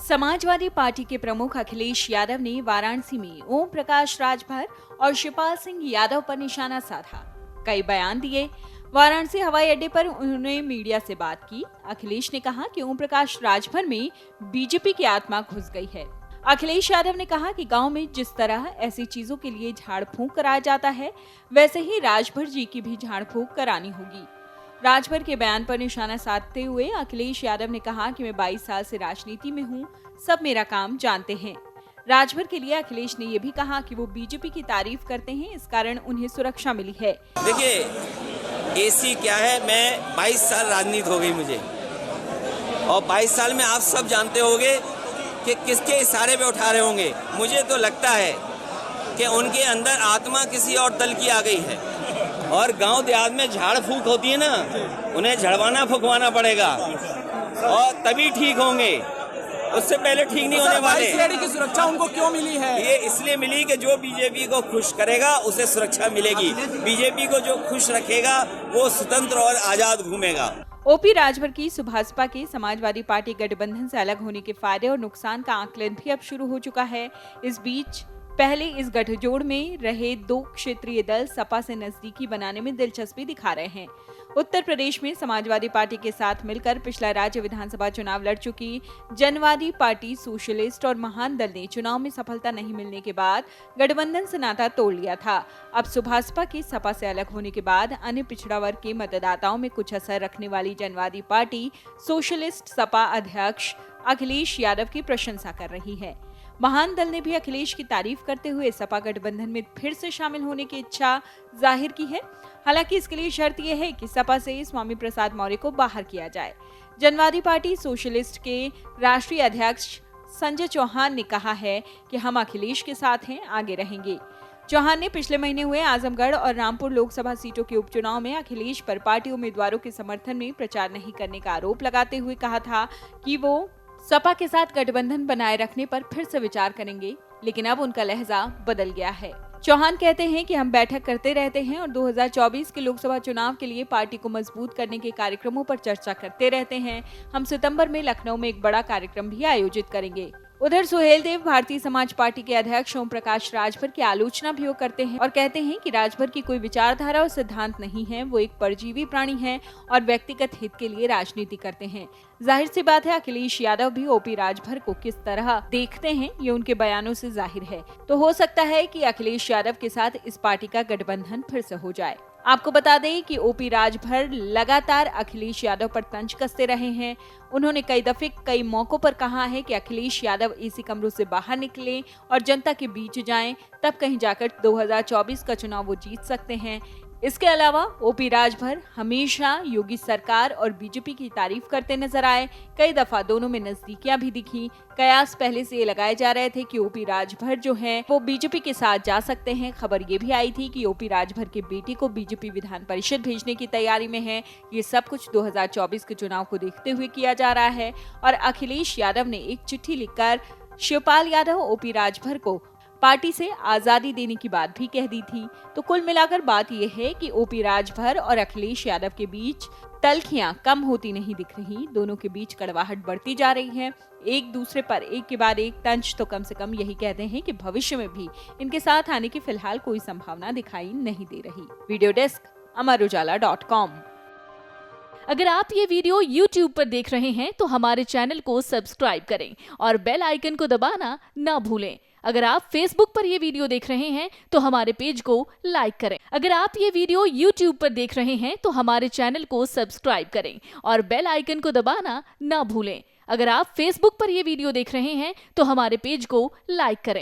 Samajwadi party के प्रमुख अखिलेश यादव ने वाराणसी में ओम प्रकाश राजभर और शिवपाल सिंह यादव पर निशाना साधा। कई बयान दिए। वाराणसी हवाई अड्डे पर उन्होंने मीडिया से बात की। अखिलेश ने कहा कि ओम प्रकाश राजभर में बीजेपी की आत्मा घुस गई है। अखिलेश यादव ने कहा कि गांव में जिस तरह ऐसी चीजों के लिए झाड़ फूंक कराया जाता है, वैसे ही राजभर जी की भी झाड़ फूंक करानी होगी। राजभर के बयान पर निशाना साधते हुए अखिलेश यादव ने कहा कि मैं 22 साल से राजनीति में हूं, सब मेरा काम जानते हैं। राजभर के लिए अखिलेश ने यह भी कहा कि वो बीजेपी की तारीफ करते हैं, इस कारण उन्हें सुरक्षा मिली है। देखिए, एसी क्या है, मैं 22 साल राजनीति हो गई मुझे, और 22 साल में आप सब जानते होंगे कि किसके इशारे पे उठा रहे होंगे। मुझे तो लगता है कि उनके अंदर आत्मा किसी और दल की आ गई है, और गांव देहात में झाड़ फूक होती है ना, उन्हें झड़वाना फुकवाना पड़ेगा और तभी ठीक होंगे, उससे पहले ठीक नहीं होने वाले। की सुरक्षा उनको क्यों मिली है? ये इसलिए मिली कि जो बीजेपी को खुश करेगा उसे सुरक्षा मिलेगी। बीजेपी को जो खुश रखेगा वो स्वतंत्र और आजाद घूमेगा। ओपी राजभर की सुभाषपा के समाजवादी पार्टी गठबंधन से अलग होने के फायदे और नुकसान का आकलन भी अब शुरू हो चुका है। इस बीच पहले इस गठजोड़ में रहे दो क्षेत्रीय दल सपा से नजदीकी बनाने में दिलचस्पी दिखा रहे हैं। उत्तर प्रदेश में समाजवादी पार्टी के साथ मिलकर पिछला राज्य विधानसभा चुनाव लड़ चुकी जनवादी पार्टी, सोशलिस्ट और महान दल ने चुनाव में सफलता नहीं मिलने के बाद गठबंधन से नाता तोड़ लिया था। अब सुभाषपा के सपा से अलग होने के बाद अन्य पिछड़ा वर्ग के मतदाताओं में कुछ असर रखने वाली जनवादी पार्टी, सोशलिस्ट सपा अध्यक्ष अखिलेश यादव की प्रशंसा कर रही है। महान दल ने भी अखिलेश की तारीफ करते हुए सपा गठबंधन में फिर से शामिल होने की इच्छा जाहिर की है। हालांकि इसके लिए शर्त यह है कि सपा से स्वामी प्रसाद मौर्य को बाहर किया जाए। जनवादी पार्टी सोशलिस्ट के राष्ट्रीय अध्यक्ष संजय चौहान ने कहा है कि हम अखिलेश के साथ हैं, आगे रहेंगे। चौहान ने पिछले महीने हुए आजमगढ़ और रामपुर लोकसभा सीटों के उपचुनाव में अखिलेश पर पार्टी उम्मीदवारों के समर्थन में प्रचार नहीं करने का आरोप लगाते हुए कहा था कि वो सपा के साथ गठबंधन बनाए रखने पर फिर से विचार करेंगे, लेकिन अब उनका लहजा बदल गया है। चौहान कहते हैं कि हम बैठक करते रहते हैं और 2024 के लोकसभा चुनाव के लिए पार्टी को मजबूत करने के कार्यक्रमों पर चर्चा करते रहते हैं। हम सितंबर में लखनऊ में एक बड़ा कार्यक्रम भी आयोजित करेंगे। उधर सुहेल देव भारतीय समाज पार्टी के अध्यक्ष ओम प्रकाश राजभर की आलोचना भी करते हैं और कहते हैं कि राजभर की कोई विचारधारा और सिद्धांत नहीं है, वो एक परजीवी प्राणी है और व्यक्तिगत हित के लिए राजनीति करते हैं। जाहिर सी बात है, अखिलेश यादव भी ओपी राजभर को किस तरह देखते हैं ये उनके बयानों से जाहिर है। तो हो सकता है कि अखिलेश यादव के साथ इस पार्टी का गठबंधन फिर से हो जाए। आपको बता दें कि ओपी राजभर लगातार अखिलेश यादव पर तंज कसते रहे हैं। उन्होंने कई दफे कई मौकों पर कहा है कि अखिलेश यादव एसी कमरों से बाहर निकलें और जनता के बीच जाएं, तब कहीं जाकर 2024 का चुनाव वो जीत सकते हैं। इसके अलावा ओपी राजभर हमेशा योगी सरकार और बीजेपी की तारीफ करते नजर आए। कई दफा दोनों में नजदीकियां भी दिखी। कयास पहले से ये लगाए जा रहे थे कि ओपी राजभर जो हैं वो बीजेपी के साथ जा सकते हैं। खबर ये भी आई थी कि ओपी राजभर के बेटे को बीजेपी विधान परिषद भेजने की तैयारी में है। ये सब कुछ 2024 के चुनाव को देखते हुए किया जा रहा है और अखिलेश यादव ने एक चिट्ठी लिखकर शिवपाल यादव, ओपी राजभर को पार्टी से आजादी देने की बात भी कह दी थी। तो कुल मिलाकर बात यह है कि ओपी राजभर और अखिलेश यादव के बीच तल्खियां कम होती नहीं दिख रही। दोनों के बीच कड़वाहट बढ़ती जा रही है। एक दूसरे पर एक के बाद एक तंज तो कम से कम यही कहते हैं कि भविष्य में भी इनके साथ आने की फिलहाल कोई संभावना दिखाई नहीं दे रही। Video desk amarujala.com। अगर आप ये वीडियो YouTube पर देख रहे हैं तो हमारे चैनल को सब्सक्राइब करें और बेल आइकन को दबाना ना भूलें। अगर आप Facebook पर ये वीडियो देख रहे हैं तो हमारे पेज को लाइक करें। अगर आप ये वीडियो YouTube पर देख रहे हैं तो हमारे चैनल को सब्सक्राइब करें और बेल आइकन को दबाना ना भूलें। अगर आप Facebook पर ये वीडियो देख रहे हैं तो हमारे पेज को लाइक करें।